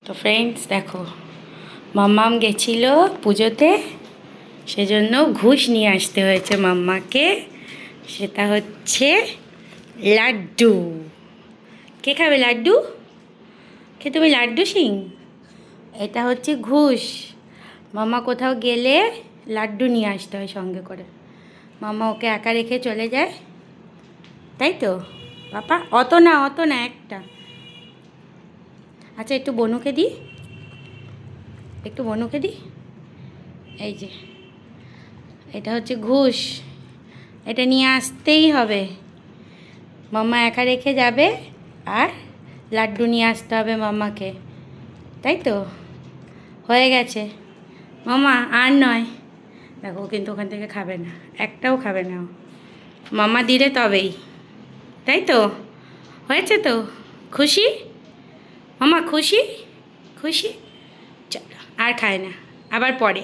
তো ফ্রেন্ডস দেখো, মাম্মাম গেছিল পুজোতে, সেজন্য ঘুষ নিয়ে আসতে হয়েছে মাম্মাকে। সেটা হচ্ছে লাড্ডু। কে খাবে লাড্ডু? কে তুমি লাড্ডু সিং? এটা হচ্ছে ঘুষ। মাম্মা কোথাও গেলে লাড্ডু নিয়ে আসতে হয় সঙ্গে করে। মাম্মা ওকে একা রেখে চলে যায়, তাই তো পাপা? অত না একটা। আচ্ছা একটু বনুকে দিই, এই যে এটা হচ্ছে ঘুষ, এটা নিয়ে আসতেই হবে। মাম্মা একা রেখে যাবে আর লাড্ডু নিয়ে আসতে হবে মাম্মাকে, তাই তো? হয়ে গেছে মাম্মা, আর নয়। দেখো কিন্তু ওখান থেকে খাবে না, একটাও খাবে না ও। মাম্মা দিলে তবেই, তাই তো? হয়েছে তো? খুশি মাম্মা? খুশি? চলো আর খায় না, আবার পরে।